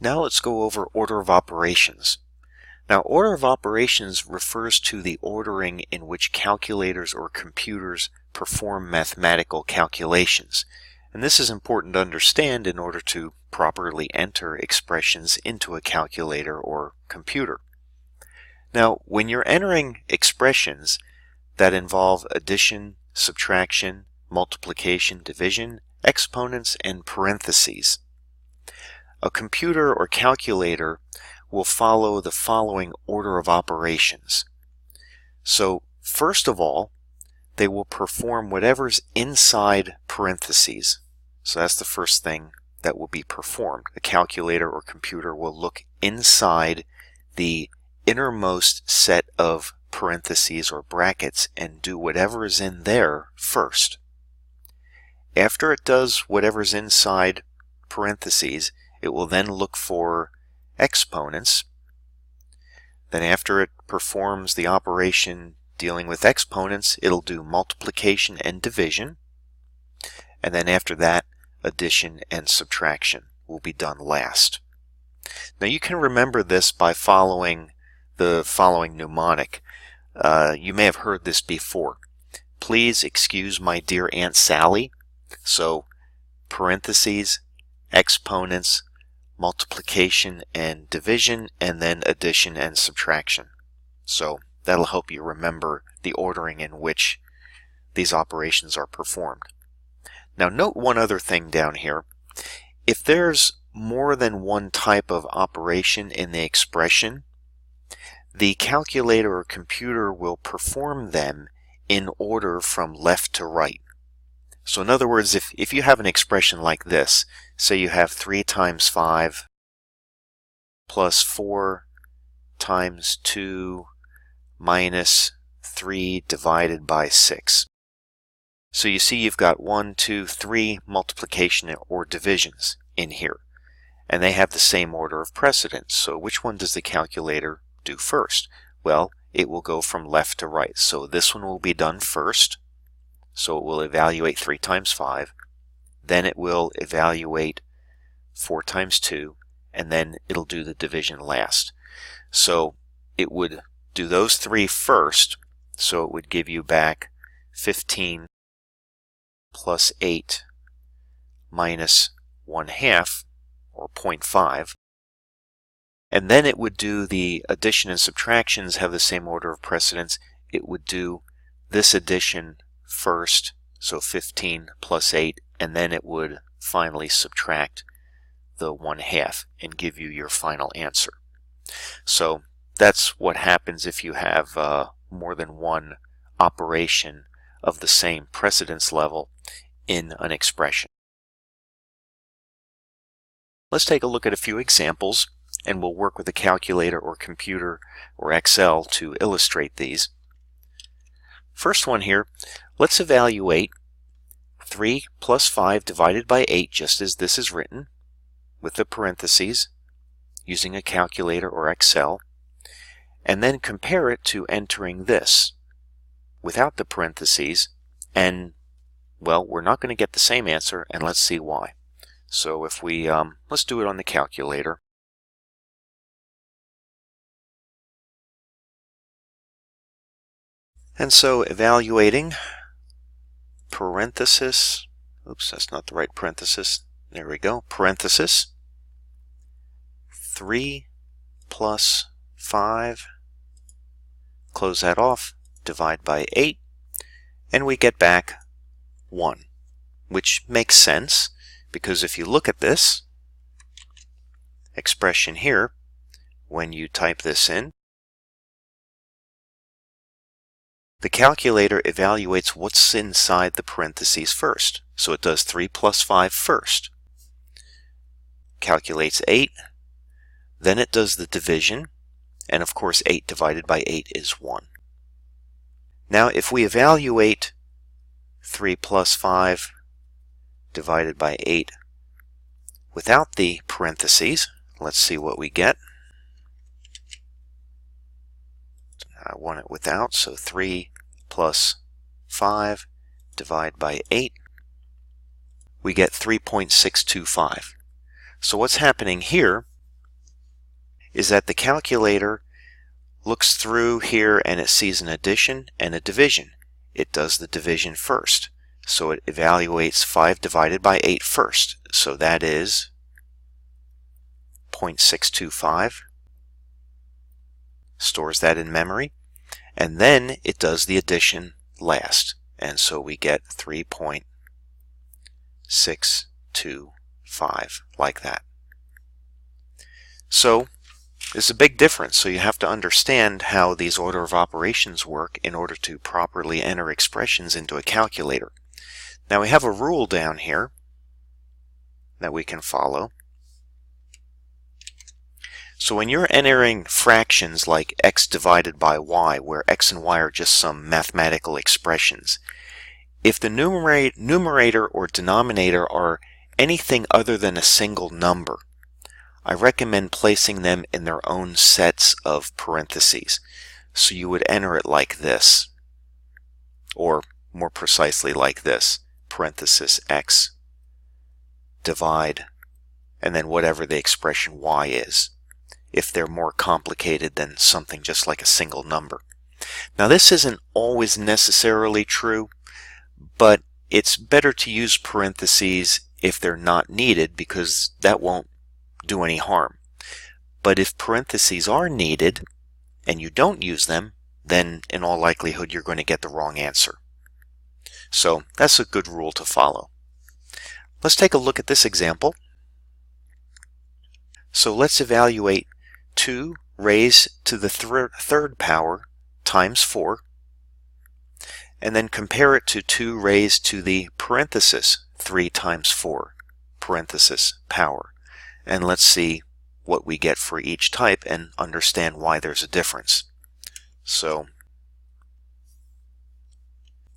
Now let's go over order of operations. Now, order of operations refers to the ordering in which calculators or computers perform mathematical calculations. And this is important to understand in order to properly enter expressions into a calculator or computer. Now, when you're entering expressions that involve addition, subtraction, multiplication, division, exponents, and parentheses, a computer or calculator will follow the following order of operations. So, first of all, they will perform whatever's inside parentheses. So that's the first thing that will be performed. A calculator or computer will look inside the innermost set of parentheses or brackets and do whatever is in there first. After it does whatever's inside parentheses, it will then look for exponents. Then after it performs the operation dealing with exponents, it'll do multiplication and division. And then after that, addition and subtraction will be done last. Now you can remember this by following the following mnemonic. You may have heard this before. Please excuse my dear Aunt Sally. So parentheses, exponents, multiplication and division, and then addition and subtraction. So that'll help you remember the ordering in which these operations are performed. Now note one other thing down here. If there's more than one type of operation in the expression, the calculator or computer will perform them in order from left to right. So in other words, if you have an expression like this, say you have 3 times 5 plus 4 times 2 minus 3 divided by 6. So you see you've got 1, 2, 3 multiplication or divisions in here. And they have the same order of precedence. So which one does the calculator do first? Well, it will go from left to right. So this one will be done first. So it will evaluate 3 times 5. Then it will evaluate 4 times 2. And then it'll do the division last. So it would do those 3 first. So it would give you back 15 plus 8 minus 1/2, or 0.5. And then it would do the addition and subtractions have the same order of precedence. It would do this addition first, so 15 plus 8, and then it would finally subtract the 1/2 and give you your final answer. So that's what happens if you have more than one operation of the same precedence level in an expression. Let's take a look at a few examples, and we'll work with a calculator or computer or Excel to illustrate these. First one here, let's evaluate 3 plus 5 divided by 8, just as this is written, with the parentheses, using a calculator or Excel, and then compare it to entering this without the parentheses, and, well, we're not going to get the same answer, and let's see why. So if we, let's do it on the calculator. And so evaluating parenthesis, oops, that's not the right parenthesis, there we go, parenthesis, 3 plus 5, close that off, divide by 8, and we get back 1, which makes sense, because if you look at this expression here, when you type this in, the calculator evaluates what's inside the parentheses first. So it does 3 plus 5 first. Calculates 8. Then it does the division. And of course 8 divided by 8 is 1. Now if we evaluate 3 plus 5 divided by 8 without the parentheses, let's see what we get. I want it without, so 3 plus 5 divided by 8. We get 3.625. So what's happening here is that the calculator looks through here and it sees an addition and a division. It does the division first. So it evaluates 5 divided by 8 first. So that is 0.625. Stores that in memory. And then it does the addition last. And so we get 3.625 like that. So there's a big difference. So you have to understand how these order of operations work in order to properly enter expressions into a calculator. Now we have a rule down here that we can follow. So when you're entering fractions like x divided by y, where x and y are just some mathematical expressions, if the numerator or denominator are anything other than a single number, I recommend placing them in their own sets of parentheses. So you would enter it like this, or more precisely like this, parenthesis x, divide, and then whatever the expression y is, if they're more complicated than something just like a single number. Now this isn't always necessarily true, but it's better to use parentheses if they're not needed, because that won't do any harm. But if parentheses are needed and you don't use them, then in all likelihood you're going to get the wrong answer. So that's a good rule to follow. Let's take a look at this example. So let's evaluate 2 raised to the third power times 4, and then compare it to 2 raised to the parenthesis 3 times 4 parenthesis power. And let's see what we get for each type and understand why there's a difference. So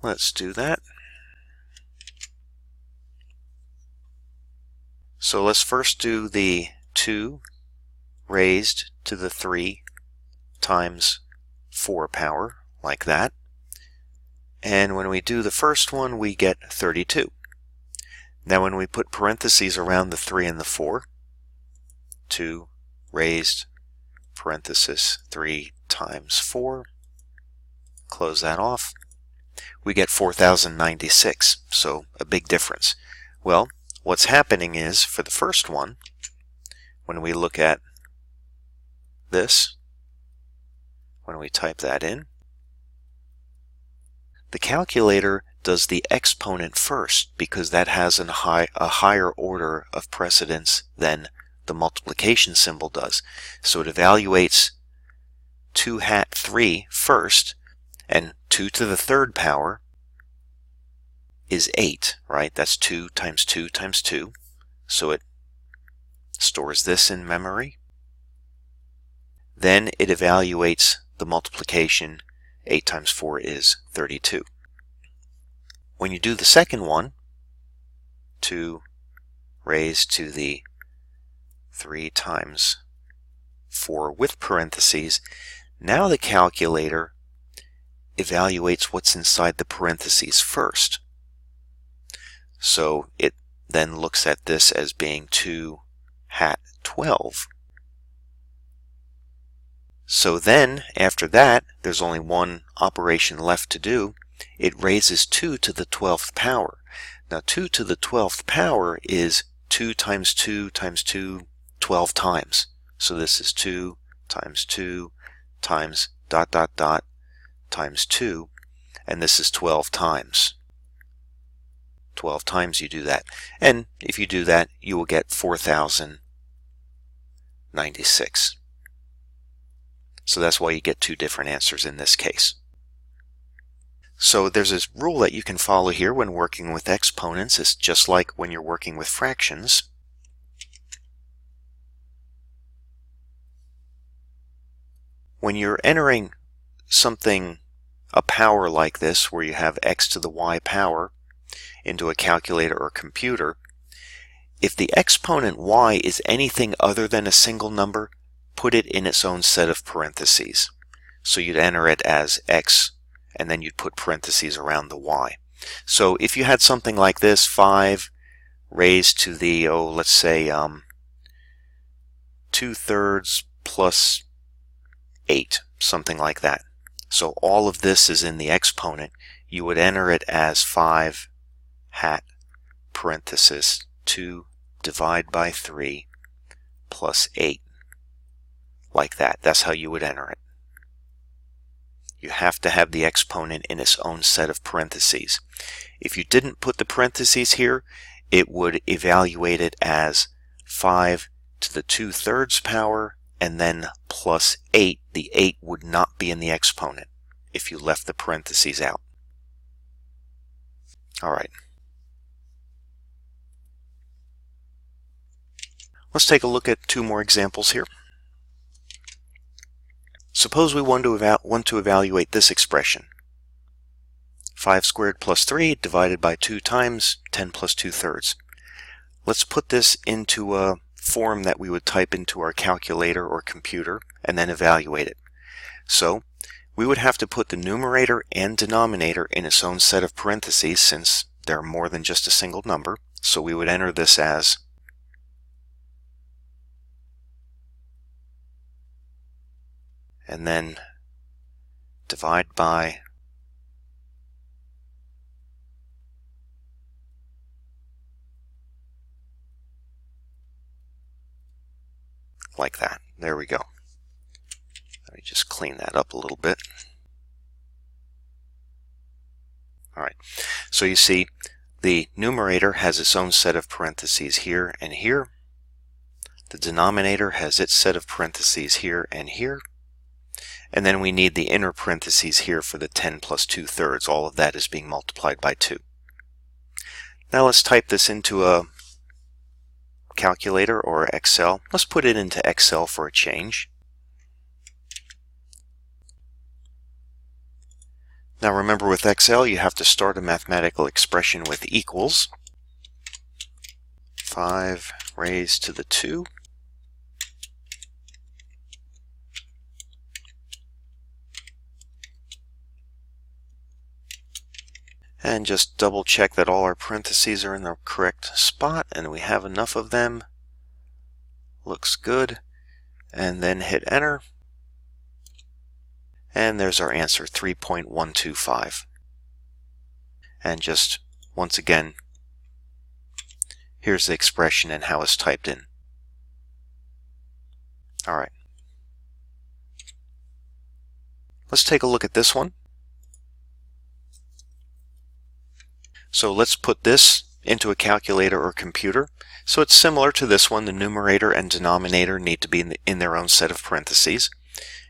let's do that. So let's first do the 2 raised to the 3 times 4 power, like that. And when we do the first one, we get 32. Now when we put parentheses around the 3 and the 4, 2 raised parenthesis 3 times 4, close that off, we get 4096, so a big difference. Well, what's happening is, for the first one, when we look at this, when we type that in, the calculator does the exponent first because that has a higher order of precedence than the multiplication symbol does. So it evaluates 2 hat 3 first, and 2 to the third power is 8, right? That's 2 times 2 times 2. So it stores this in memory. Then it evaluates the multiplication. 8 times 4 is 32. When you do the second one, 2 raised to the 3 times 4 with parentheses, now the calculator evaluates what's inside the parentheses first. So it then looks at this as being 2 hat 12. So then, after that, there's only one operation left to do. It raises 2 to the 12th power. Now 2 to the 12th power is 2 times 2 times 2, 12 times. So this is 2 times 2 times ... times 2, and this is 12 times. 12 times you do that. And if you do that, you will get 4096. So that's why you get 2 different answers in this case. So there's this rule that you can follow here when working with exponents. It's just like when you're working with fractions. When you're entering something, a power like this, where you have x to the y power, into a calculator or computer, if the exponent y is anything other than a single number, put it in its own set of parentheses. So you'd enter it as x, and then you'd put parentheses around the y. So if you had something like this, 5 raised to the, let's say 2/3 plus 8, something like that. So all of this is in the exponent. You would enter it as 5 hat parenthesis 2 divide by 3 plus 8, like that. That's how you would enter it. You have to have the exponent in its own set of parentheses. If you didn't put the parentheses here, it would evaluate it as 5 to the 2/3 power and then plus 8. The 8 would not be in the exponent if you left the parentheses out. All right. Let's take a look at 2 more examples here. Suppose we want to evaluate this expression. 5 squared plus 3 divided by 2 times 10 plus 2/3. Let's put this into a form that we would type into our calculator or computer and then evaluate it. So we would have to put the numerator and denominator in its own set of parentheses since they're more than just a single number. So we would enter this as and then divide by like that. There we go. Let me just clean that up a little bit. All right. So you see the numerator has its own set of parentheses here and here. The denominator has its set of parentheses here and here. And then we need the inner parentheses here for the 10 plus 2/3. All of that is being multiplied by 2. Now let's type this into a calculator or Excel. Let's put it into Excel for a change. Now remember, with Excel you have to start a mathematical expression with equals. 5 raised to the 2 and just double check that all our parentheses are in the correct spot and we have enough of them. Looks good. And then hit enter. And there's our answer, 3.125. And just once again, here's the expression and how it's typed in. All right. Let's take a look at this one. So let's put this into a calculator or computer. So it's similar to this one. The numerator and denominator need to be in their own set of parentheses.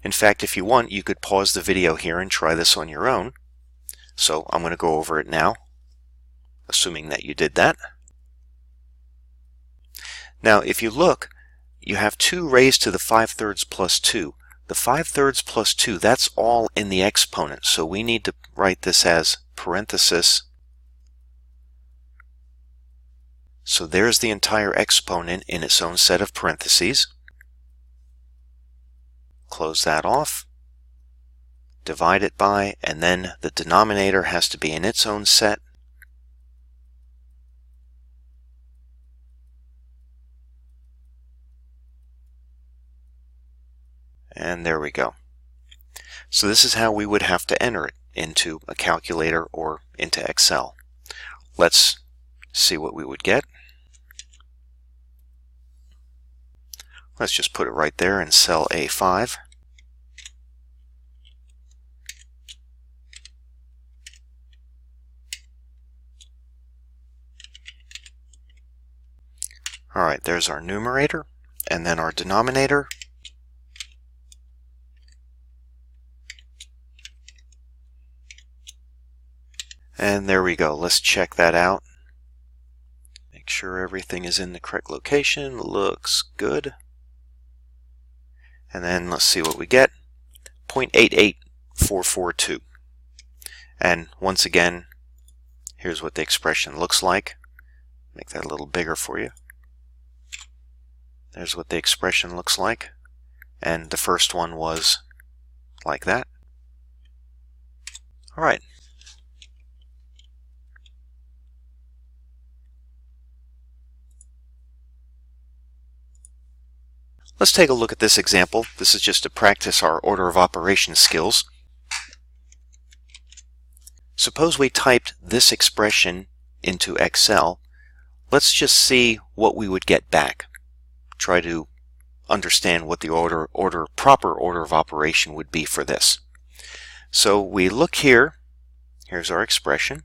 In fact, if you want, you could pause the video here and try this on your own. So I'm going to go over it now, assuming that you did that. Now, if you look, you have 2 raised to the 5/3 plus 2. The 5/3 plus 2, that's all in the exponent. So we need to write this as parenthesis. So there's the entire exponent in its own set of parentheses. Close that off. Divide it by, and then the denominator has to be in its own set. And there we go. So this is how we would have to enter it into a calculator or into Excel. Let's see what we would get. Let's just put it right there in cell A5. All right, there's our numerator and then our denominator. And there we go. Let's check that out. Make sure everything is in the correct location. Looks good. And then let's see what we get. 0.88442. And once again, here's what the expression looks like. Make that a little bigger for you. There's what the expression looks like. And the first one was like that. All right. Let's take a look at this example. This is just to practice our order of operations skills. Suppose we typed this expression into Excel. Let's just see what we would get back. Try to understand what the proper order of operation would be for this. So we look here. Here's our expression.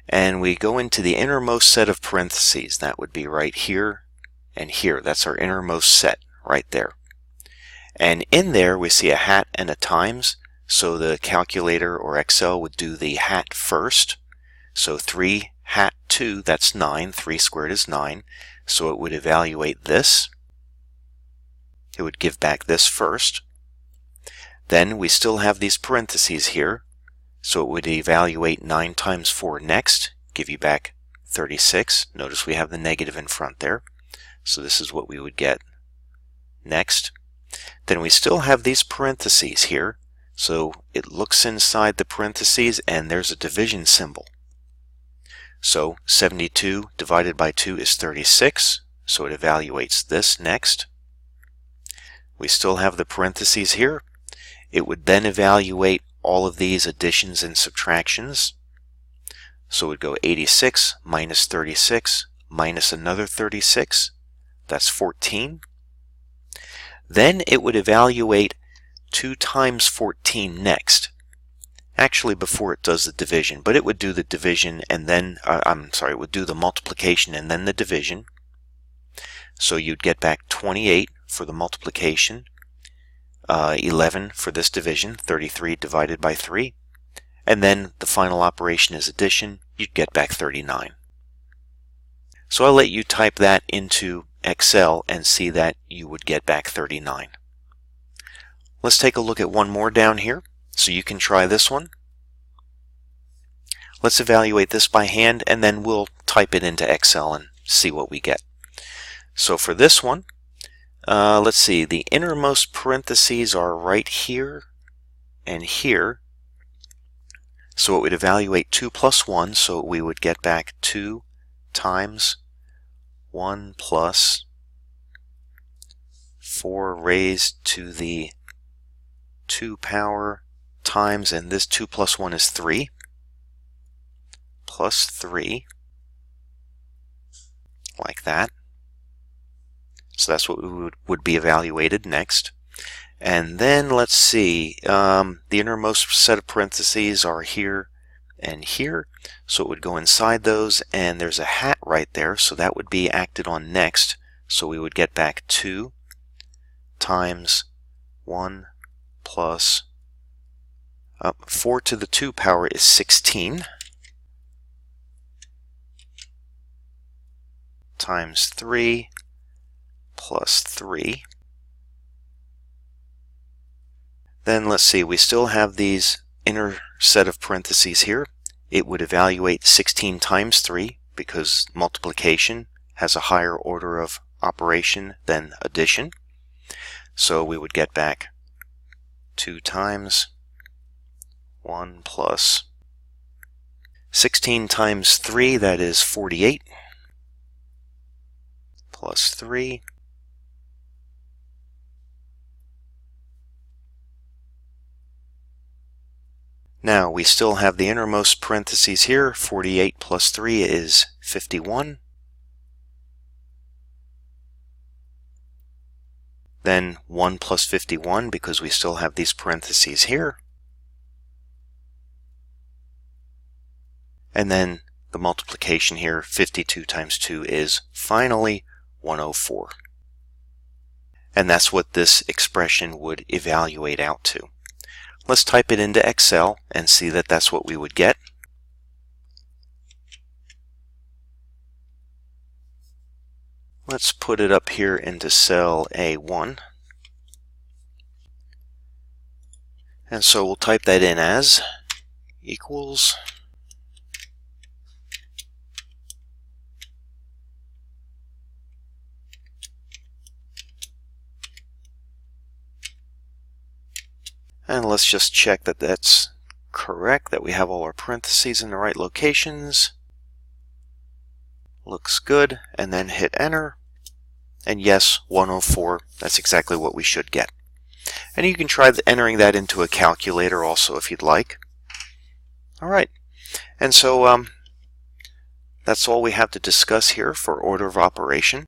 And we go into the innermost set of parentheses. That would be right here and here. That's our innermost set right there. And in there we see a hat and a times. So the calculator or Excel would do the hat first. So 3 hat 2, that's 9. 3 squared is 9. So it would evaluate this. It would give back this first. Then we still have these parentheses here. So it would evaluate 9 times 4 next, give you back 36. Notice we have the negative in front there. So this is what we would get next. Then we still have these parentheses here. So it looks inside the parentheses and there's a division symbol. So 72 divided by 2 is 36. So it evaluates this next. We still have the parentheses here. It would then evaluate all of these additions and subtractions. So it would go 86 minus 36 minus another 36. That's 14. Then it would evaluate 2 times 14 next. Actually, before it does the division, but it would do the division and then, it would do the multiplication and then the division. So you'd get back 28 for the multiplication, 11 for this division, 33 divided by 3, and then the final operation is addition. You'd get back 39. So I'll let you type that into Excel and see that you would get back 39. Let's take a look at one more down here, so you can try this one. Let's evaluate this by hand, and then we'll type it into Excel and see what we get. So for this one, let's see, the innermost parentheses are right here and here. So it would evaluate 2 plus 1, so we would get back 2 times 1 plus 4 raised to the 2 power times, and this 2 plus 1 is 3, plus 3, like that. So that's what would be evaluated next. And then let's see, the innermost set of parentheses are here and here. So it would go inside those, and there's a hat right there, so that would be acted on next. So we would get back 2 times 1 plus 4 to the 2 power is 16 times 3 plus 3. Then let's see, we still have these inner set of parentheses here. It would evaluate 16 times 3 because multiplication has a higher order of operation than addition. So we would get back 2 times 1 plus 16 times 3, that is 48, plus 3. Now we still have the innermost parentheses here. 48 plus 3 is 51. Then 1 plus 51 because we still have these parentheses here. And then the multiplication here, 52 times 2 is finally 104. And that's what this expression would evaluate out to. Let's type it into Excel and see that that's what we would get. Let's put it up here into cell A1. And so we'll type that in as equals and let's just check that that's correct, that we have all our parentheses in the right locations. Looks good, and then hit enter. And yes, 104, that's exactly what we should get. And you can try entering that into a calculator also if you'd like. Alright, and so that's all we have to discuss here for order of operation.